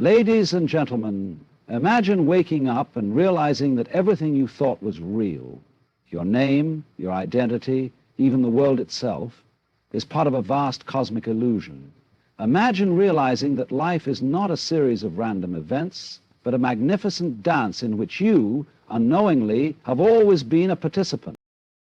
Ladies and gentlemen, imagine waking up and realizing that everything you thought was real, your name, your identity, even the world itself, is part of a vast cosmic illusion. Imagine realizing that life is not a series of random events, but a magnificent dance in which you, unknowingly, have always been a participant.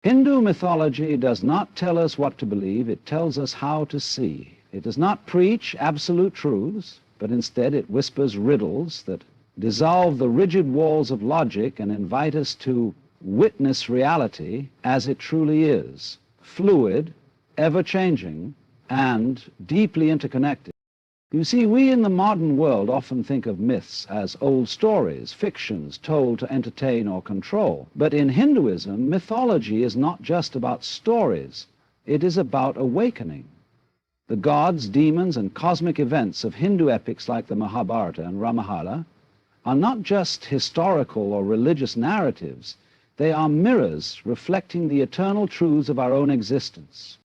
Hindu mythology does not tell us what to believe, it tells us how to see. It does not preach absolute truths, but instead it whispers riddles that dissolve the rigid walls of logic and invite us to witness reality as it truly is, fluid, ever-changing, and deeply interconnected. You see, we in the modern world often think of myths as old stories, fictions told to entertain or control. But in Hinduism, mythology is not just about stories. It is about awakening. The gods, demons, and cosmic events of Hindu epics like the Mahabharata and Ramayana are not just historical or religious narratives. They are mirrors reflecting the eternal truths of our own existence.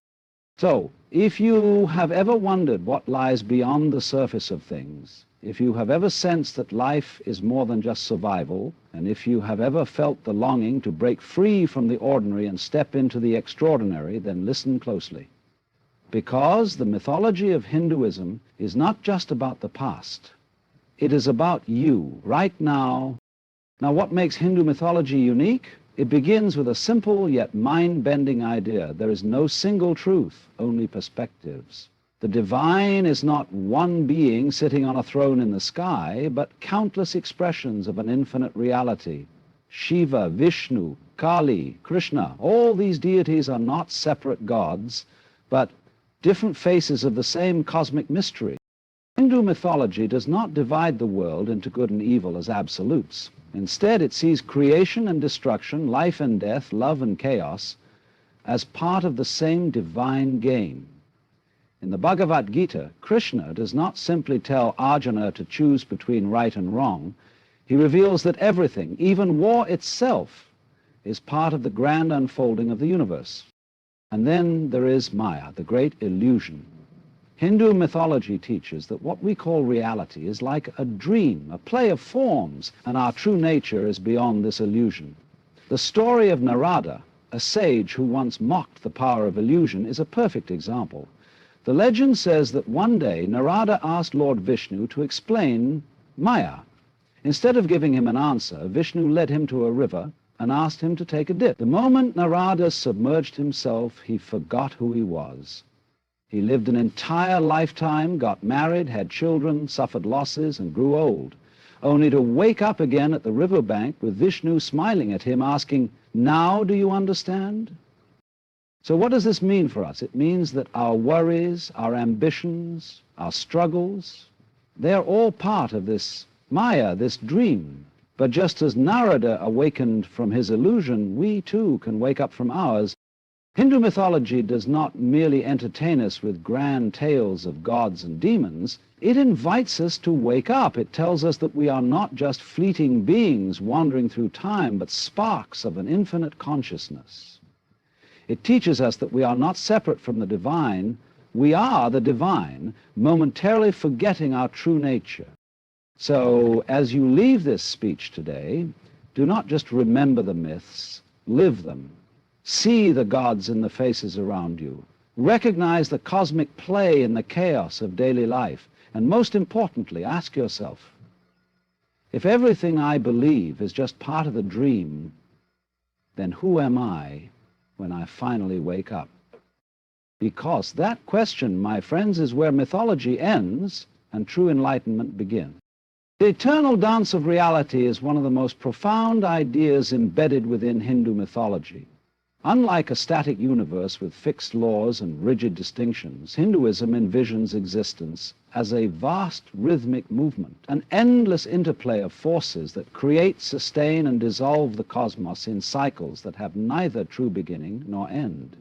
So, if you have ever wondered what lies beyond the surface of things, if you have ever sensed that life is more than just survival, and if you have ever felt the longing to break free from the ordinary and step into the extraordinary, then listen closely. Because the mythology of Hinduism is not just about the past. It is about you, right now. Now, what makes Hindu mythology unique? It begins with a simple yet mind-bending idea. There is no single truth, only perspectives. The divine is not one being sitting on a throne in the sky, but countless expressions of an infinite reality. Shiva, Vishnu, Kali, Krishna, all these deities are not separate gods, but different faces of the same cosmic mystery. Hindu mythology does not divide the world into good and evil as absolutes. Instead, it sees creation and destruction, life and death, love and chaos, as part of the same divine game. In the Bhagavad Gita, Krishna does not simply tell Arjuna to choose between right and wrong. He reveals that everything, even war itself, is part of the grand unfolding of the universe. And then there is Maya, the great illusion. Hindu mythology teaches that what we call reality is like a dream, a play of forms, and our true nature is beyond this illusion. The story of Narada, a sage who once mocked the power of illusion, is a perfect example. The legend says that one day Narada asked Lord Vishnu to explain Maya. Instead of giving him an answer, Vishnu led him to a river and asked him to take a dip. The moment Narada submerged himself, he forgot who he was. He lived an entire lifetime, got married, had children, suffered losses, and grew old, only to wake up again at the riverbank with Vishnu smiling at him, asking, "Now do you understand?" So what does this mean for us? It means that our worries, our ambitions, our struggles, they're all part of this Maya, this dream. But just as Narada awakened from his illusion, we too can wake up from ours. Hindu mythology does not merely entertain us with grand tales of gods and demons. It invites us to wake up. It tells us that we are not just fleeting beings wandering through time, but sparks of an infinite consciousness. It teaches us that we are not separate from the divine. We are the divine, momentarily forgetting our true nature. So, as you leave this speech today, do not just remember the myths, live them. See the gods in the faces around you. Recognize the cosmic play in the chaos of daily life. And most importantly, ask yourself, if everything I believe is just part of the dream, then who am I when I finally wake up? Because that question, my friends, is where mythology ends and true enlightenment begins. The eternal dance of reality is one of the most profound ideas embedded within Hindu mythology. Unlike a static universe with fixed laws and rigid distinctions, Hinduism envisions existence as a vast rhythmic movement, an endless interplay of forces that create, sustain, and dissolve the cosmos in cycles that have neither true beginning nor end.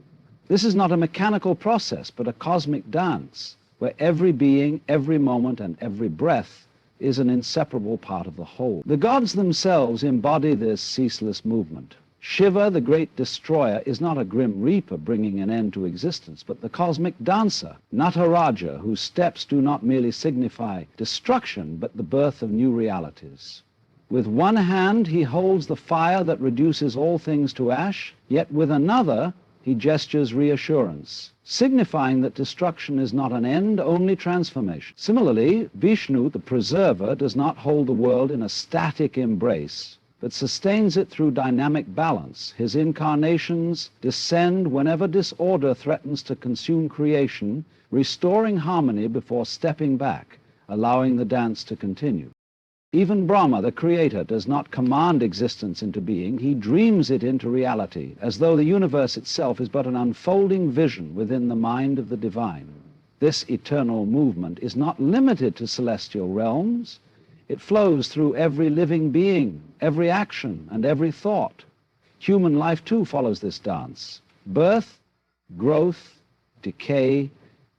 This is not a mechanical process, but a cosmic dance, where every being, every moment, and every breath is an inseparable part of the whole. The gods themselves embody this ceaseless movement. Shiva, the great destroyer, is not a grim reaper bringing an end to existence, but the cosmic dancer, Nataraja, whose steps do not merely signify destruction, but the birth of new realities. With one hand he holds the fire that reduces all things to ash, yet with another he gestures reassurance, signifying that destruction is not an end, only transformation. Similarly, Vishnu, the preserver, does not hold the world in a static embrace, but sustains it through dynamic balance. His incarnations descend whenever disorder threatens to consume creation, restoring harmony before stepping back, allowing the dance to continue. Even Brahma, the creator, does not command existence into being. He dreams it into reality, as though the universe itself is but an unfolding vision within the mind of the divine. This eternal movement is not limited to celestial realms. It flows through every living being, every action, and every thought. Human life, too, follows this dance. Birth, growth, decay,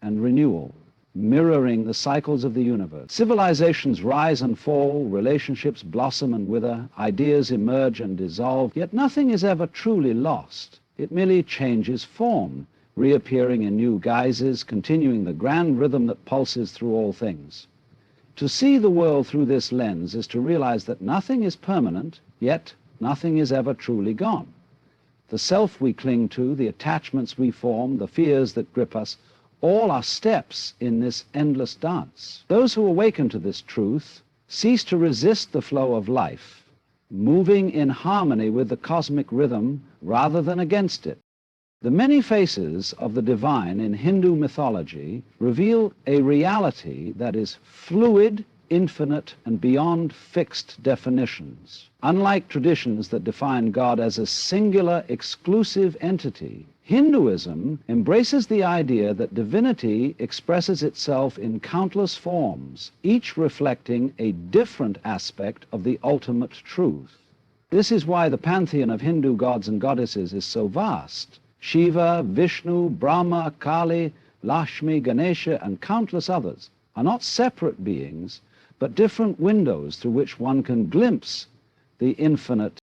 and renewal, mirroring the cycles of the universe. Civilizations rise and fall, relationships blossom and wither, ideas emerge and dissolve, yet nothing is ever truly lost. It merely changes form, reappearing in new guises, continuing the grand rhythm that pulses through all things. To see the world through this lens is to realize that nothing is permanent, yet nothing is ever truly gone. The self we cling to, the attachments we form, the fears that grip us, all are steps in this endless dance. Those who awaken to this truth cease to resist the flow of life, moving in harmony with the cosmic rhythm rather than against it. The many faces of the divine in Hindu mythology reveal a reality that is fluid, infinite, and beyond fixed definitions. Unlike traditions that define God as a singular, exclusive entity, Hinduism embraces the idea that divinity expresses itself in countless forms, each reflecting a different aspect of the ultimate truth. This is why the pantheon of Hindu gods and goddesses is so vast. Shiva, Vishnu, Brahma, Kali, Lakshmi, Ganesha, and countless others are not separate beings, but different windows through which one can glimpse the infinite.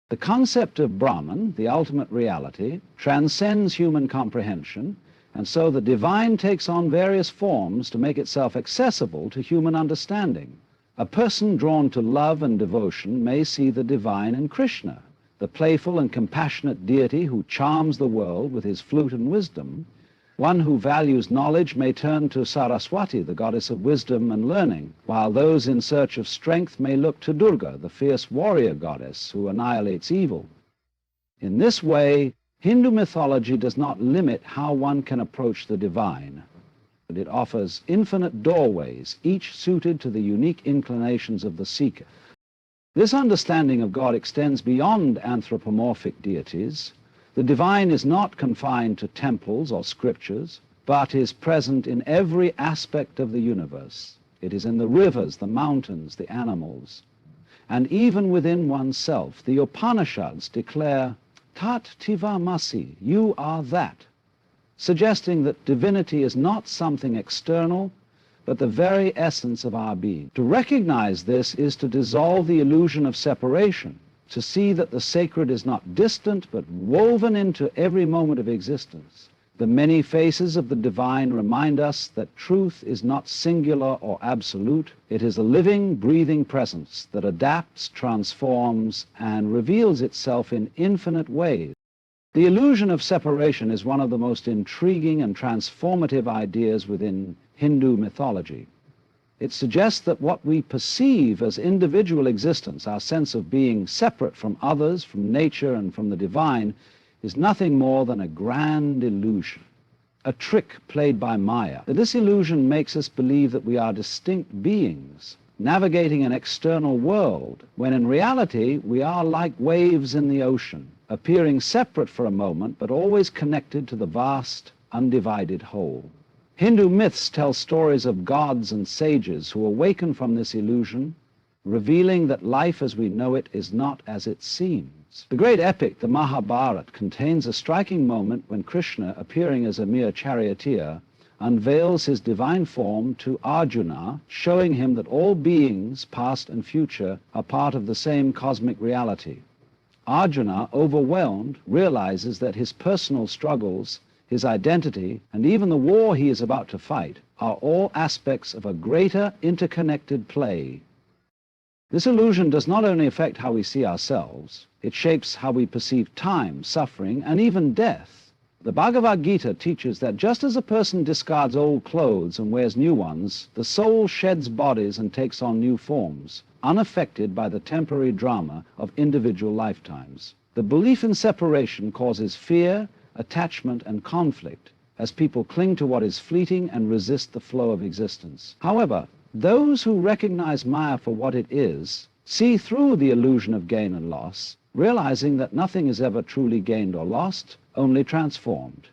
The concept of Brahman, the ultimate reality, transcends human comprehension, and so the divine takes on various forms to make itself accessible to human understanding. A person drawn to love and devotion may see the divine in Krishna, the playful and compassionate deity who charms the world with his flute and wisdom. One who values knowledge may turn to Saraswati, the goddess of wisdom and learning, while those in search of strength may look to Durga, the fierce warrior goddess who annihilates evil. In this way, Hindu mythology does not limit how one can approach the divine, but it offers infinite doorways, each suited to the unique inclinations of the seeker. This understanding of God extends beyond anthropomorphic deities. The divine is not confined to temples or scriptures, but is present in every aspect of the universe. It is in the rivers, the mountains, the animals, and even within oneself. The Upanishads declare, Tat Tivamasi, you are that, suggesting that divinity is not something external, but the very essence of our being. To recognize this is to dissolve the illusion of separation, to see that the sacred is not distant, but woven into every moment of existence. The many faces of the divine remind us that truth is not singular or absolute. It is a living, breathing presence that adapts, transforms, and reveals itself in infinite ways. The illusion of separation is one of the most intriguing and transformative ideas within Hindu mythology. It suggests that what we perceive as individual existence, our sense of being separate from others, from nature, and from the divine, is nothing more than a grand illusion, a trick played by Maya. This illusion makes us believe that we are distinct beings, navigating an external world, when in reality we are like waves in the ocean, appearing separate for a moment, but always connected to the vast, undivided whole. Hindu myths tell stories of gods and sages who awaken from this illusion, revealing that life as we know it is not as it seems. The great epic, the Mahabharata, contains a striking moment when Krishna, appearing as a mere charioteer, unveils his divine form to Arjuna, showing him that all beings, past and future, are part of the same cosmic reality. Arjuna, overwhelmed, realizes that his personal struggles, his identity, and even the war he is about to fight are all aspects of a greater interconnected play. This illusion does not only affect how we see ourselves, it shapes how we perceive time, suffering, and even death. The Bhagavad Gita teaches that just as a person discards old clothes and wears new ones, the soul sheds bodies and takes on new forms, unaffected by the temporary drama of individual lifetimes. The belief in separation causes fear, attachment, and conflict as people cling to what is fleeting and resist the flow of existence. However, those who recognize Maya for what it is see through the illusion of gain and loss, realizing that nothing is ever truly gained or lost, only transformed.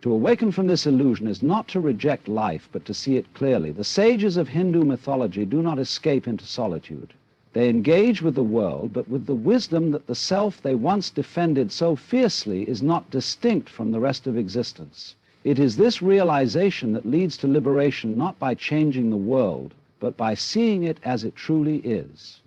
To awaken from this illusion is not to reject life, but to see it clearly. The sages of Hindu mythology do not escape into solitude. They engage with the world, but with the wisdom that the self they once defended so fiercely is not distinct from the rest of existence. It is this realization that leads to liberation, not by changing the world, but by seeing it as it truly is.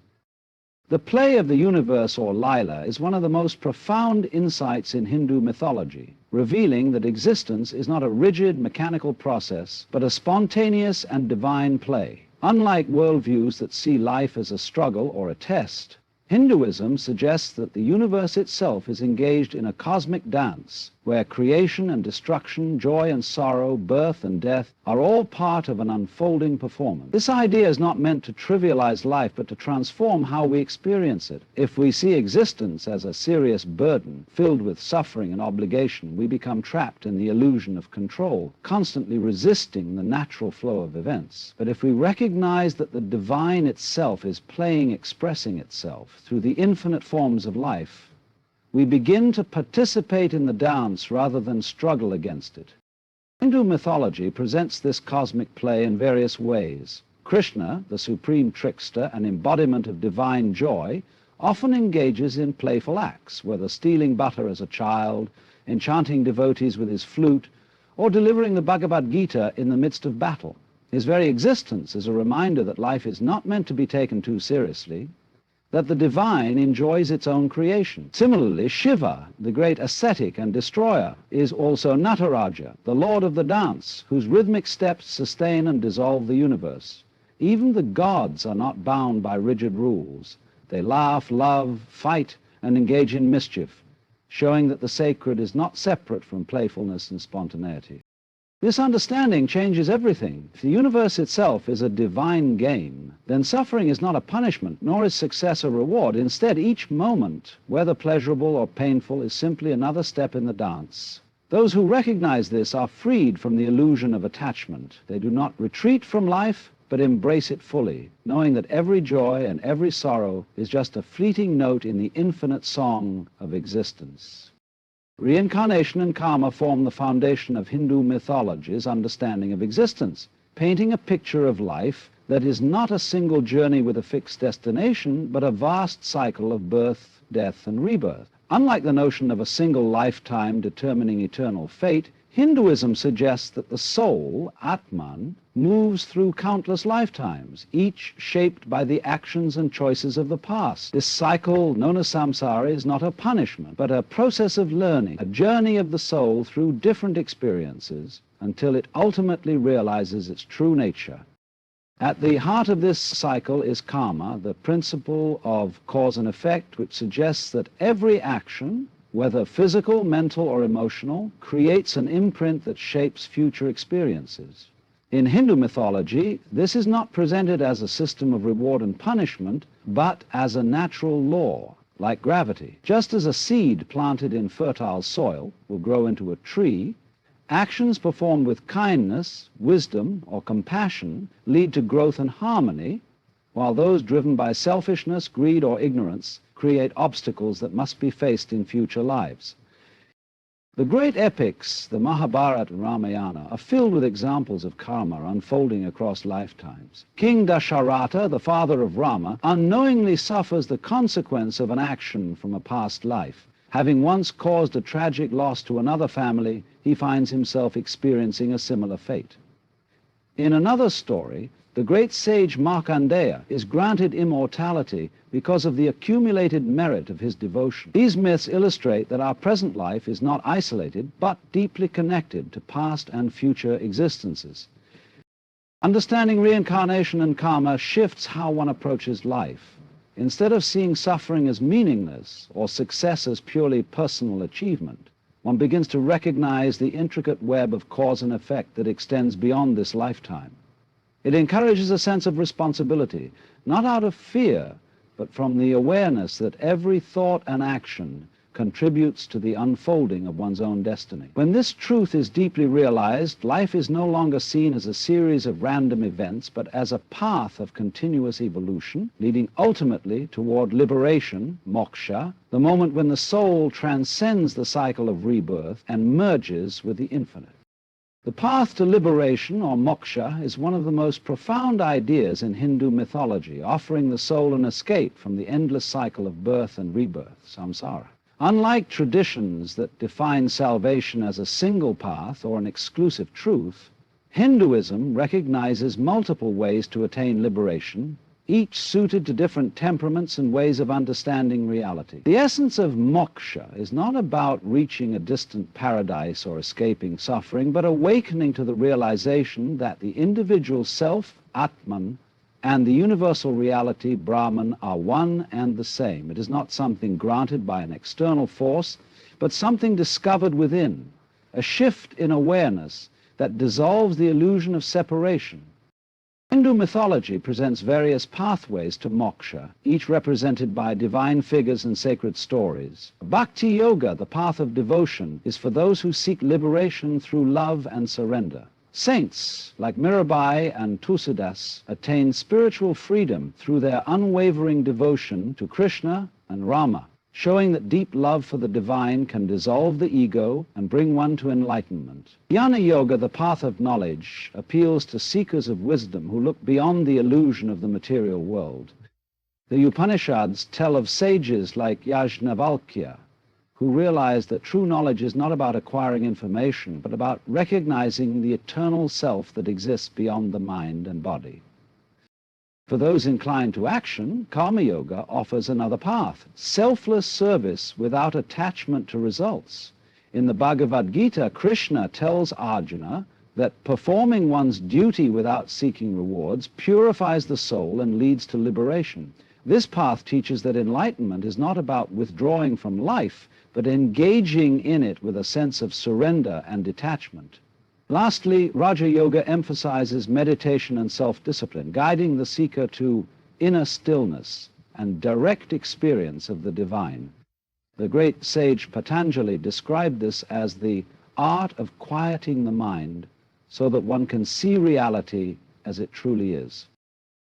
The play of the universe, or Lila, is one of the most profound insights in Hindu mythology, revealing that existence is not a rigid, mechanical process, but a spontaneous and divine play. Unlike worldviews that see life as a struggle or a test, Hinduism suggests that the universe itself is engaged in a cosmic dance, where creation and destruction, joy and sorrow, birth and death are all part of an unfolding performance. This idea is not meant to trivialize life, but to transform how we experience it. If we see existence as a serious burden filled with suffering and obligation, we become trapped in the illusion of control, constantly resisting the natural flow of events. But if we recognize that the divine itself is playing, expressing itself through the infinite forms of life, we begin to participate in the dance rather than struggle against it. Hindu mythology presents this cosmic play in various ways. Krishna, the supreme trickster and embodiment of divine joy, often engages in playful acts, whether stealing butter as a child, enchanting devotees with his flute, or delivering the Bhagavad Gita in the midst of battle. His very existence is a reminder that life is not meant to be taken too seriously, that the divine enjoys its own creation. Similarly, Shiva, the great ascetic and destroyer, is also Nataraja, the lord of the dance, whose rhythmic steps sustain and dissolve the universe. Even the gods are not bound by rigid rules. They laugh, love, fight, and engage in mischief, showing that the sacred is not separate from playfulness and spontaneity. This understanding changes everything. If the universe itself is a divine game, then suffering is not a punishment, nor is success a reward. Instead, each moment, whether pleasurable or painful, is simply another step in the dance. Those who recognize this are freed from the illusion of attachment. They do not retreat from life, but embrace it fully, knowing that every joy and every sorrow is just a fleeting note in the infinite song of existence. Reincarnation and karma form the foundation of Hindu mythology's understanding of existence, painting a picture of life that is not a single journey with a fixed destination, but a vast cycle of birth, death, and rebirth. Unlike the notion of a single lifetime determining eternal fate, Hinduism suggests that the soul, Atman, moves through countless lifetimes, each shaped by the actions and choices of the past. This cycle, known as samsara, is not a punishment, but a process of learning, a journey of the soul through different experiences until it ultimately realizes its true nature. At the heart of this cycle is karma, the principle of cause and effect, which suggests that every action, whether physical, mental, or emotional, creates an imprint that shapes future experiences. In Hindu mythology, this is not presented as a system of reward and punishment, but as a natural law, like gravity. Just as a seed planted in fertile soil will grow into a tree, actions performed with kindness, wisdom, or compassion lead to growth and harmony, while those driven by selfishness, greed, or ignorance create obstacles that must be faced in future lives. The great epics, the Mahabharata and Ramayana, are filled with examples of karma unfolding across lifetimes. King Dasharatha, the father of Rama, unknowingly suffers the consequence of an action from a past life. Having once caused a tragic loss to another family, he finds himself experiencing a similar fate. In another story, The great sage Markandeya is granted immortality because of the accumulated merit of his devotion. These myths illustrate that our present life is not isolated, but deeply connected to past and future existences. Understanding reincarnation and karma shifts how one approaches life. Instead of seeing suffering as meaningless or success as purely personal achievement, one begins to recognize the intricate web of cause and effect that extends beyond this lifetime. It encourages a sense of responsibility, not out of fear, but from the awareness that every thought and action contributes to the unfolding of one's own destiny. When this truth is deeply realized, life is no longer seen as a series of random events, but as a path of continuous evolution, leading ultimately toward liberation, moksha, the moment when the soul transcends the cycle of rebirth and merges with the infinite. The path to liberation, or moksha, is one of the most profound ideas in Hindu mythology, offering the soul an escape from the endless cycle of birth and rebirth, samsara. Unlike traditions that define salvation as a single path or an exclusive truth, Hinduism recognizes multiple ways to attain liberation, each suited to different temperaments and ways of understanding reality. The essence of moksha is not about reaching a distant paradise or escaping suffering, but awakening to the realization that the individual self, Atman, and the universal reality, Brahman, are one and the same. It is not something granted by an external force, but something discovered within, a shift in awareness that dissolves the illusion of separation. Hindu mythology presents various pathways to moksha, each represented by divine figures and sacred stories. Bhakti Yoga, the path of devotion, is for those who seek liberation through love and surrender. Saints like Mirabai and Tusidas attain spiritual freedom through their unwavering devotion to Krishna and Rama, showing that deep love for the divine can dissolve the ego and bring one to enlightenment. Jnana Yoga, the path of knowledge, appeals to seekers of wisdom who look beyond the illusion of the material world. The Upanishads tell of sages like Yajnavalkya, who realized that true knowledge is not about acquiring information, but about recognizing the eternal self that exists beyond the mind and body. For those inclined to action, Karma Yoga offers another path, selfless service without attachment to results. In the Bhagavad Gita, Krishna tells Arjuna that performing one's duty without seeking rewards purifies the soul and leads to liberation. This path teaches that enlightenment is not about withdrawing from life, but engaging in it with a sense of surrender and detachment. Lastly, Raja Yoga emphasizes meditation and self-discipline, guiding the seeker to inner stillness and direct experience of the divine. The great sage Patanjali described this as the art of quieting the mind so that one can see reality as it truly is.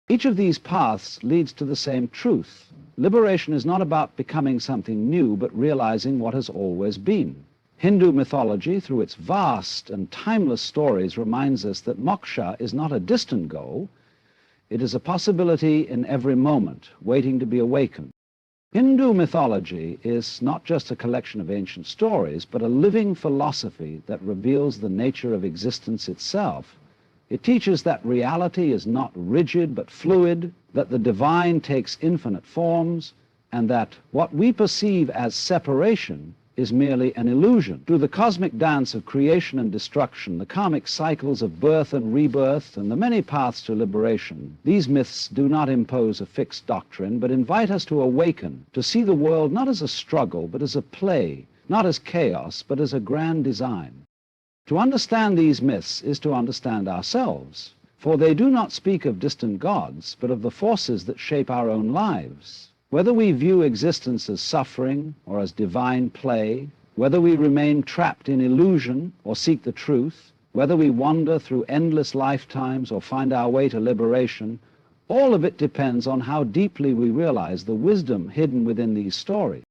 Each of these paths leads to the same truth. Liberation is not about becoming something new, but realizing what has always been. Hindu mythology, through its vast and timeless stories, reminds us that moksha is not a distant goal. It is a possibility in every moment, waiting to be awakened. Hindu mythology is not just a collection of ancient stories, but a living philosophy that reveals the nature of existence itself. It teaches that reality is not rigid but fluid, that the divine takes infinite forms, and that what we perceive as separation is merely an illusion. Through the cosmic dance of creation and destruction, the karmic cycles of birth and rebirth, and the many paths to liberation, these myths do not impose a fixed doctrine, but invite us to awaken, to see the world not as a struggle, but as a play, not as chaos, but as a grand design. To understand these myths is to understand ourselves, for they do not speak of distant gods, but of the forces that shape our own lives. Whether we view existence as suffering or as divine play, whether we remain trapped in illusion or seek the truth, whether we wander through endless lifetimes or find our way to liberation, all of it depends on how deeply we realize the wisdom hidden within these stories.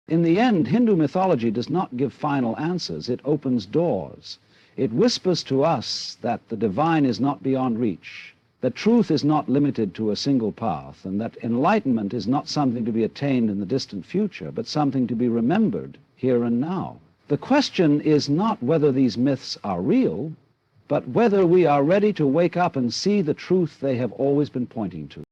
In the end, Hindu mythology does not give final answers, it opens doors. It whispers to us that the divine is not beyond reach, that truth is not limited to a single path, and that enlightenment is not something to be attained in the distant future, but something to be remembered here and now. The question is not whether these myths are real, but whether we are ready to wake up and see the truth they have always been pointing to.